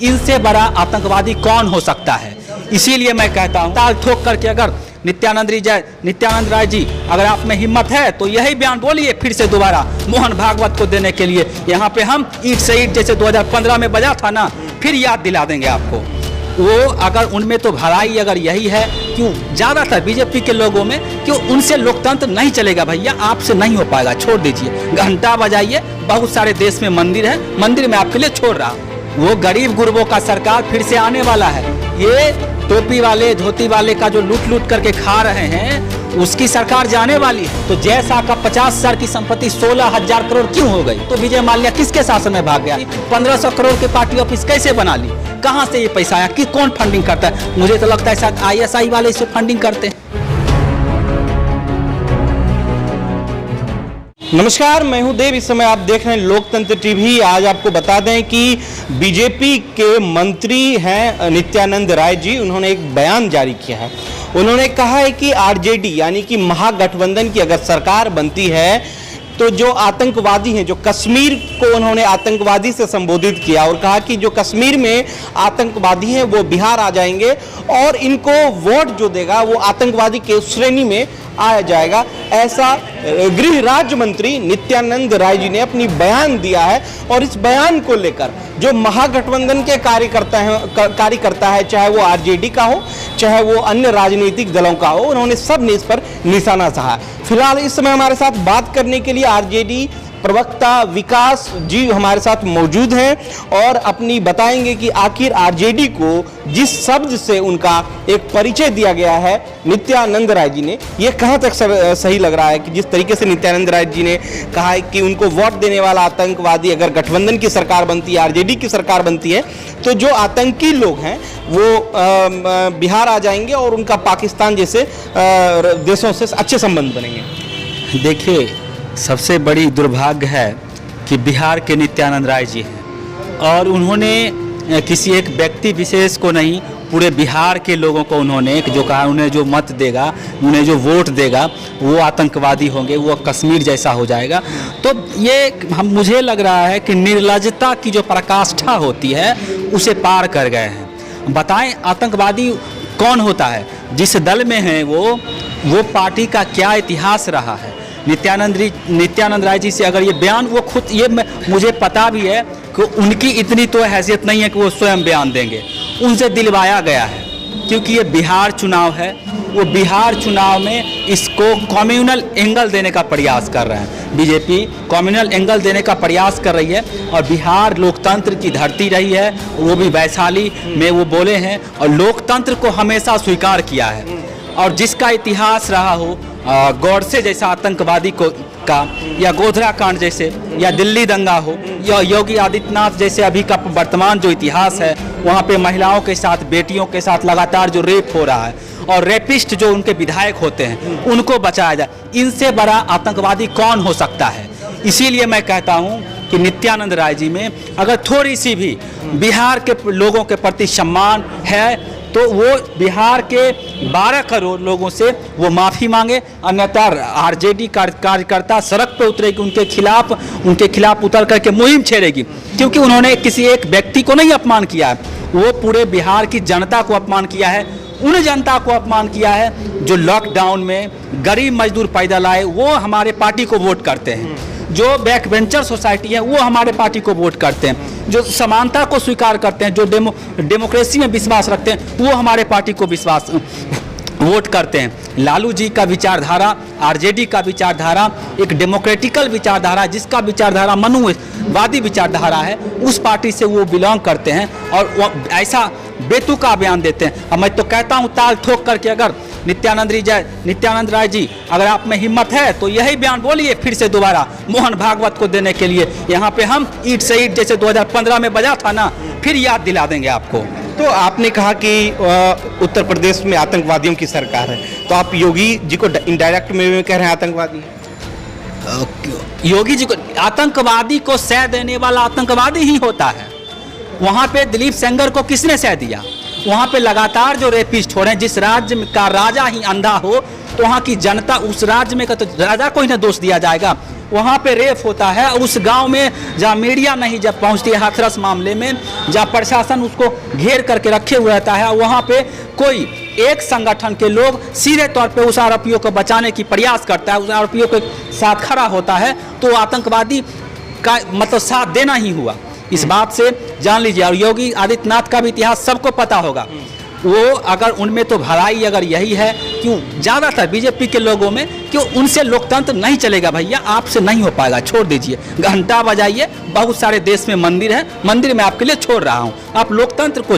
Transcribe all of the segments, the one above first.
इनसे बड़ा आतंकवादी कौन हो सकता है। इसीलिए मैं कहता हूँ ताल ठोक करके अगर नित्यानंद राय जी अगर आप में हिम्मत है तो यही बयान बोलिए फिर से दोबारा मोहन भागवत को देने के लिए। यहाँ पे हम ईंट से ईंट जैसे 2015 में बजा था ना, फिर याद दिला देंगे आपको। वो अगर उनमें तो भलाई अगर यही है, क्यों ज़्यादातर बीजेपी के लोगों में क्यों उनसे लोकतंत्र नहीं चलेगा भैया, आपसे नहीं हो पाएगा, छोड़ दीजिए। घंटा बजाइए, बहुत सारे देश में मंदिर है, मंदिर में आपके लिए छोड़ रहा हूँ। वो गरीब गुरबों का सरकार फिर से आने वाला है। ये टोपी वाले धोती वाले का जो लूट करके खा रहे हैं उसकी सरकार जाने वाली है। तो जैसा का 50,000 की संपत्ति 16,000 करोड़ क्यों हो गई? तो विजय माल्या किसके शासन में भाग गया? 1500 करोड़ के पार्टी ऑफिस कैसे बना ली? कहाँ से ये पैसा आया? कि कौन फंडिंग करता है? मुझे तो लगता है शायद ISI वाले इसे फंडिंग करते हैं। नमस्कार, मैं हूं देव। इस समय आप देख रहे हैं लोकतंत्र टीवी। आज आपको बता दें कि बीजेपी के मंत्री हैं नित्यानंद राय जी, उन्होंने एक बयान जारी किया है। उन्होंने कहा है कि आरजेडी यानी कि महागठबंधन की अगर सरकार बनती है तो जो आतंकवादी हैं, जो कश्मीर को उन्होंने आतंकवादी से संबोधित किया और कहा कि जो कश्मीर में आतंकवादी हैं वो बिहार आ जाएंगे और इनको वोट जो देगा वो आतंकवादी के श्रेणी में आया जाएगा। ऐसा गृह राज्य मंत्री नित्यानंद राय जी ने अपनी बयान दिया है। और इस बयान को लेकर जो महागठबंधन के कार्यकर्ता है, चाहे वो आरजेडी का हो चाहे वो अन्य राजनीतिक दलों का हो, उन्होंने सब ने इस पर निशाना साधा। फिलहाल इस समय हमारे साथ बात करने के लिए आरजेडी प्रवक्ता विकास जी हमारे साथ मौजूद हैं और अपनी बताएंगे कि आखिर आरजेडी को जिस शब्द से उनका एक परिचय दिया गया है नित्यानंद राय जी ने, ये कहां तक सही लग रहा है कि जिस तरीके से नित्यानंद राय जी ने कहा है कि उनको वोट देने वाला आतंकवादी अगर गठबंधन की सरकार बनती है, आरजेडी की सरकार बनती है, तो जो आतंकी लोग हैं वो बिहार आ जाएंगे और उनका पाकिस्तान जैसे देशों से अच्छे संबंध बनेंगे। देखिए, सबसे बड़ी दुर्भाग्य है कि बिहार के नित्यानंद राय जी हैं और उन्होंने किसी एक व्यक्ति विशेष को नहीं, पूरे बिहार के लोगों को उन्होंने जो कहा, उन्हें जो मत देगा, उन्हें जो वोट देगा वो आतंकवादी होंगे, वो कश्मीर जैसा हो जाएगा। तो ये मुझे लग रहा है कि निर्लज्जता की जो पराकाष्ठा होती है उसे पार कर गए हैं। बताएं आतंकवादी कौन होता है? जिस दल में है वो पार्टी का क्या इतिहास रहा है। नित्यानंद राय जी से अगर ये बयान वो खुद, ये मुझे पता भी है कि उनकी इतनी तो हैसियत नहीं है कि वो स्वयं बयान देंगे, उनसे दिलवाया गया है। क्योंकि ये बिहार चुनाव है, वो बिहार चुनाव में इसको कम्युनल एंगल देने का प्रयास कर रहे हैं। बीजेपी कम्युनल एंगल देने का प्रयास कर रही है और बिहार लोकतंत्र की धरती रही है, वो भी वैशाली में वो बोले हैं और लोकतंत्र को हमेशा स्वीकार किया है। और जिसका इतिहास रहा हो गौडसे जैसा आतंकवादी का या गोधरा कांड जैसे या दिल्ली दंगा हो या योगी आदित्यनाथ जैसे अभी का वर्तमान जो इतिहास है, वहाँ पे महिलाओं के साथ, बेटियों के साथ लगातार जो रेप हो रहा है और रेपिस्ट जो उनके विधायक होते हैं उनको बचाया जाए, इनसे बड़ा आतंकवादी कौन हो सकता है। इसीलिए मैं कहता हूँ कि नित्यानंद राय जी में अगर थोड़ी सी भी बिहार के लोगों के प्रति सम्मान है तो वो बिहार के 12 करोड़ लोगों से वो माफ़ी मांगे, अन्यथा आरजेडी कार्यकर्ता सड़क पे उतरेगी, उनके खिलाफ उतर करके मुहिम छेड़ेगी। क्योंकि उन्होंने किसी एक व्यक्ति को नहीं अपमान किया है, वो पूरे बिहार की जनता को अपमान किया है। उन जनता को अपमान किया है जो लॉकडाउन में गरीब मजदूर पैदल आए, वो हमारे पार्टी को वोट करते हैं। जो बैक वेंचर सोसाइटी है वो हमारे पार्टी को वोट करते हैं। जो समानता को स्वीकार करते हैं, जो डेमोक्रेसी में विश्वास रखते हैं, वो हमारे पार्टी को वोट करते हैं। लालू जी का विचारधारा, आरजेडी का विचारधारा एक डेमोक्रेटिकल विचारधारा, जिसका विचारधारा मनुवादी विचारधारा है, उस पार्टी से वो बिलोंग करते हैं और वो ऐसा बेतुका बयान देते हैं। अब मैं तो कहता हूँ ताल ठोक करके अगर नित्यानंद राय जी अगर आप में हिम्मत है तो यही बयान बोलिए फिर से दोबारा मोहन भागवत को देने के लिए। यहाँ पे हम ईंट से ईंट जैसे 2015 में बजा था ना, फिर याद दिला देंगे आपको। तो आपने कहा कि उत्तर प्रदेश में आतंकवादियों की सरकार है, तो आप योगी जी को इनडायरेक्ट में कह रहे हैं आतंकवादी? योगी जी को आतंकवादी को सह देने वाला आतंकवादी ही होता है। वहाँ पे दिलीप सेंगर को किसने सह दिया? वहाँ पे लगातार जो रेपिस्ट हो रहे हैं, जिस राज्य का राजा ही अंधा हो तो वहाँ की जनता, उस राज्य में का तो राजा को ही ना दोष दिया जाएगा। वहाँ पे रेप होता है, और उस गांव में जहाँ मीडिया नहीं जब पहुँचती है हाथरस मामले में, जहाँ प्रशासन उसको घेर करके रखे हुए रहता है, वहाँ पे कोई एक संगठन के लोग सीधे तौर पे उस आरोपियों को बचाने की प्रयास करता है, उस आरोपियों के साथ खड़ा होता है, तो आतंकवादी का मतलब साथ देना ही हुआ। इस बात से जान लीजिए। और योगी आदित्यनाथ का भी इतिहास सबको पता होगा। वो अगर उनमें तो भलाई अगर यही है, क्यों ज़्यादातर बीजेपी के लोगों में क्यों उनसे लोकतंत्र नहीं चलेगा भैया, आपसे नहीं हो पाएगा, छोड़ दीजिए, घंटा बजाइए, बहुत सारे देश में मंदिर है, मंदिर में आपके लिए छोड़ रहा हूँ, आप लोकतंत्र को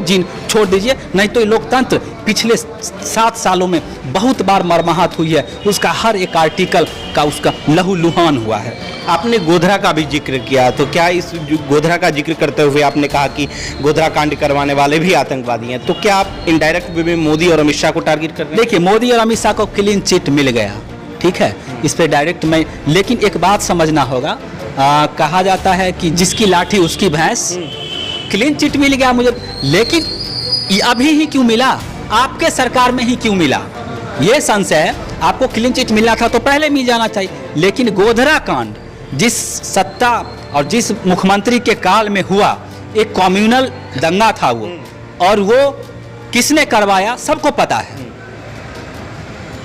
छोड़ दीजिए, नहीं तो ये लोकतंत्र पिछले 7 सालों में बहुत बार मरमाहत हुई है, उसका हर एक आर्टिकल का उसका लहूलुहान हुआ है। आपने गोधरा का भी जिक्र किया, तो क्या इस गोधरा का जिक्र करते हुए आपने कहा कि गोधरा कांड करवाने वाले भी आतंकवादी हैं, तो क्या आप इनडायरेक्ट वे में मोदी और अमित शाह को टारगेट कर रहे हैं? देखिए, मोदी और अमित शाह को क्लीन चिट मिल गया, ठीक है, इस पे डायरेक्ट मैं, लेकिन एक बात समझना होगा, कहा जाता है कि जिसकी लाठी उसकी भैंस, क्लीन चिट मिल गया मुझे, लेकिन ये अभी ही क्यों मिला, आपके सरकार में ही क्यों मिला, ये संशय है। आपको क्लीन चिट मिलना था तो पहले मिल जाना चाहिए। लेकिन गोधरा कांड जिस सत्ता और जिस मुख्यमंत्री के काल में हुआ, एक कम्युनल दंगा था वो, और वो किसने करवाया सबको पता है।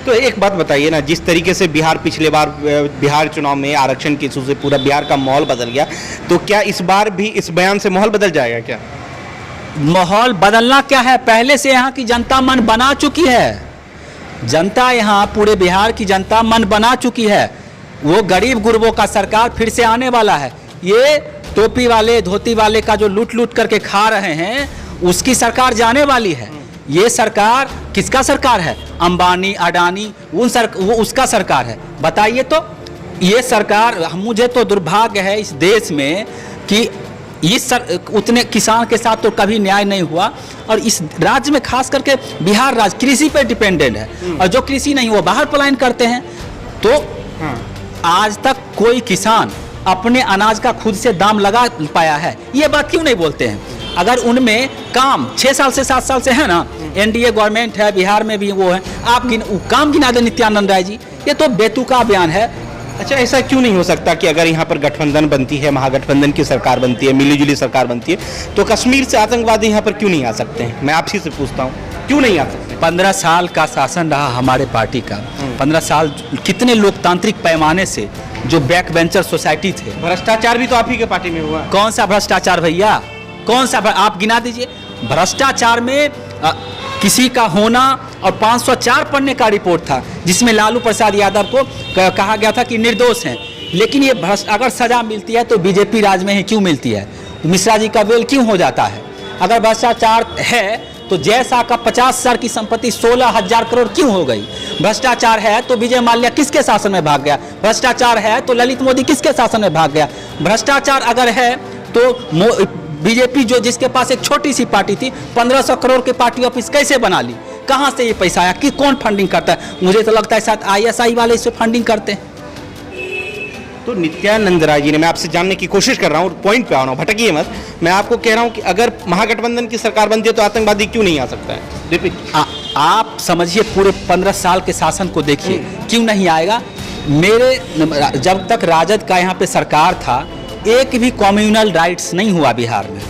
तो एक बात बताइए ना, जिस तरीके से बिहार पिछले बार बिहार चुनाव में आरक्षण के इशू से पूरा बिहार का माहौल बदल गया, तो क्या इस बार भी इस बयान से माहौल बदल जाएगा क्या? माहौल बदलना क्या है, पहले से यहाँ की जनता मन बना चुकी है। जनता यहाँ पूरे बिहार की जनता मन बना चुकी है। वो गरीब गुरबों का सरकार फिर से आने वाला है। ये टोपी वाले धोती वाले का जो लूट लूट करके खा रहे हैं, उसकी सरकार जाने वाली है। ये सरकार किसका सरकार है? अंबानी अडानी वो उसका सरकार है। बताइए तो, ये सरकार, मुझे तो दुर्भाग्य है इस देश में कि उतने किसान के साथ तो कभी न्याय नहीं हुआ, और इस राज्य में खास करके बिहार राज्य कृषि पर डिपेंडेंट है, और जो कृषि नहीं वो बाहर पलायन करते हैं। तो आज तक कोई किसान अपने अनाज का खुद से दाम लगा पाया है? ये बात क्यों नहीं बोलते हैं? अगर उनमें काम 6 साल से 7 साल से है ना, एनडीए गवर्नमेंट है, बिहार में भी वो है, आप काम गिना दे नित्यानंद राय जी, ये तो बेतुका बयान है। अच्छा, ऐसा क्यों नहीं हो सकता कि अगर यहाँ पर गठबंधन बनती है, महागठबंधन की सरकार बनती है, मिलीजुली सरकार बनती है, तो कश्मीर से आतंकवादी यहाँ पर क्यों नहीं आ सकते हैं? मैं आपसी से पूछता हूँ, क्यों नहीं आ सकते? 15 साल का शासन रहा हमारे पार्टी का, 15 साल कितने लोकतांत्रिक पैमाने से जो बैक बेंचर सोसाइटी थे। भ्रष्टाचार भी तो आप ही के पार्टी में हुआ। कौन सा भ्रष्टाचार भैया, कौन सा आप गिना दीजिए। भ्रष्टाचार में किसी का होना, और 504 पन्ने का रिपोर्ट था जिसमें लालू प्रसाद यादव को कहा गया था कि निर्दोष हैं। लेकिन ये अगर सजा मिलती है तो बीजेपी राज में ही क्यों मिलती है? मिश्रा जी का वेल क्यों हो जाता है? अगर भ्रष्टाचार है तो जय शाह का 50,000 की संपत्ति 16,000 करोड़ क्यों हो गई? भ्रष्टाचार है तो विजय माल्या किसके शासन में भाग गया? भ्रष्टाचार है तो ललित मोदी किसके शासन में भाग गया? भ्रष्टाचार अगर है तो बीजेपी जो जिसके पास एक छोटी सी पार्टी थी, 1500 करोड़ के पार्टी ऑफिस कैसे बना ली? कहाँ से ये पैसा आया? कि कौन फंडिंग करता है? मुझे तो लगता है शायद ISI वाले इससे फंडिंग करते हैं। तो नित्यानंद राय जी ने, मैं आपसे जानने की कोशिश कर रहा हूँ, पॉइंट पे आ रहा हूँ, भटकिए मत। मैं आपको कह रहा हूँ कि अगर महागठबंधन की सरकार बनती है तो आतंकवादी क्यों नहीं आ सकता है? आप समझिए, पूरे 15 साल के शासन को देखिए, क्यों नहीं आएगा? जब तक राजद का यहाँ पे सरकार था, एक भी कम्युनल राइट्स नहीं हुआ बिहार में।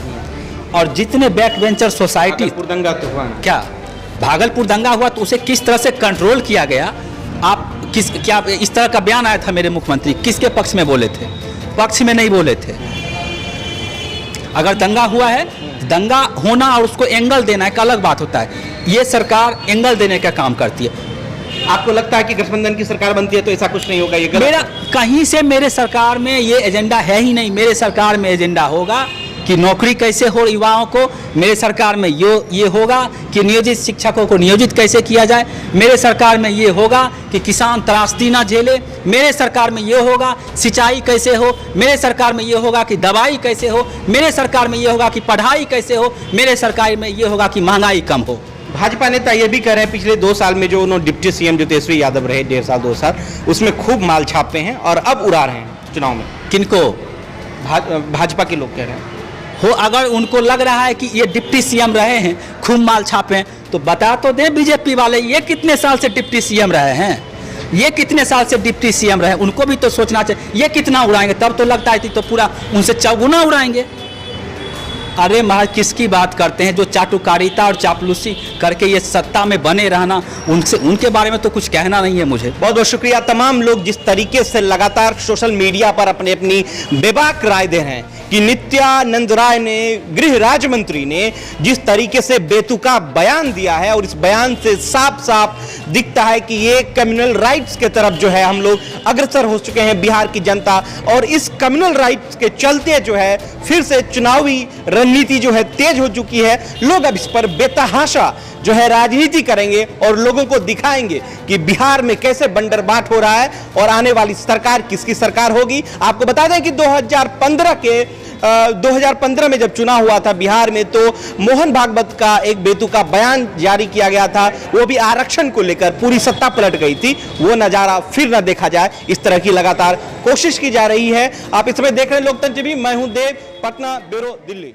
और जितने बैक वेंचर सोसाइटी, दंगा तो हुआ क्या भागलपुर दंगा हुआ, तो उसे किस तरह से कंट्रोल किया गया? आप क्या इस तरह का बयान आया था मेरे मुख्यमंत्री, किसके पक्ष में बोले थे? पक्ष में नहीं बोले थे। अगर दंगा हुआ है, दंगा होना और उसको एंगल देना एक अलग बात होता है। ये सरकार एंगल देने का काम करती है। आपको लगता है कि गठबंधन की सरकार बनती है तो ऐसा कुछ नहीं होगा? ये मेरा कहीं से मेरे सरकार में ये एजेंडा है ही नहीं। मेरे सरकार में एजेंडा होगा कि नौकरी कैसे हो युवाओं को। मेरे सरकार में ये होगा कि नियोजित शिक्षकों को नियोजित कैसे किया जाए। मेरे सरकार में ये होगा कि किसान त्रासदी ना झेले। मेरे सरकार में ये होगा सिंचाई कैसे हो। मेरे सरकार में ये होगा कि दवाई कैसे हो। मेरे सरकार में ये होगा कि पढ़ाई कैसे हो। मेरे सरकार में ये होगा कि महंगाई कम हो। भाजपा नेता ये भी कह रहे हैं पिछले 2 साल में जो उन्होंने डिप्टी सीएम जो तेजस्वी यादव रहे 1.5 साल 2 साल, उसमें खूब माल छापे हैं और अब उड़ा रहे हैं चुनाव में। किनको? भाजपा के लोग कह रहे हैं। हो अगर उनको लग रहा है कि ये डिप्टी सीएम रहे हैं, खूब माल छापे हैं, तो बता तो दें बीजेपी वाले, ये कितने साल से डिप्टी सीएम रहे हैं? ये कितने साल से डिप्टी सीएम रहे, उनको भी तो सोचना चाहिए। ये कितना उड़ाएंगे, तब तो लगता है तो पूरा उनसे चौगुना उड़ाएंगे। अरे महाराज किसकी बात करते हैं, जो चाटुकारिता और चापलूसी करके ये सत्ता में बने रहना, उनसे उनके बारे में तो कुछ कहना नहीं है मुझे। बहुत बहुत शुक्रिया। तमाम लोग जिस तरीके से लगातार सोशल मीडिया पर अपनी अपनी बेबाक राय दे रहे हैं कि नित्यानंद राय ने, गृह राज्य मंत्री ने जिस तरीके से बेतुका बयान दिया है, और इस बयान से साफ साफ दिखता है कि ये कम्युनल राइट्स के तरफ जो है हम लोग अग्रसर हो चुके हैं बिहार की जनता। और इस कम्युनल राइट्स के चलते जो है फिर से चुनावी रणनीति जो है तेज हो चुकी है। लोग अब इस पर बेतहाशा जो है राजनीति करेंगे और लोगों को दिखाएंगे कि बिहार में कैसे बंदरबाट हो रहा है और आने वाली सरकार किसकी सरकार होगी। आपको बता दें कि 2015 में जब चुनाव हुआ था बिहार में, तो मोहन भागवत का एक बेतुका बयान जारी किया गया था, वो भी आरक्षण को लेकर पूरी सत्ता पलट गई थी। वो नजारा फिर न देखा जाए, इस तरह की लगातार कोशिश की जा रही है। आप इस समय देख रहे हैं लोकतंत्र टीवी, मैं हूं देव, पटना, ब्यूरो, दिल्ली।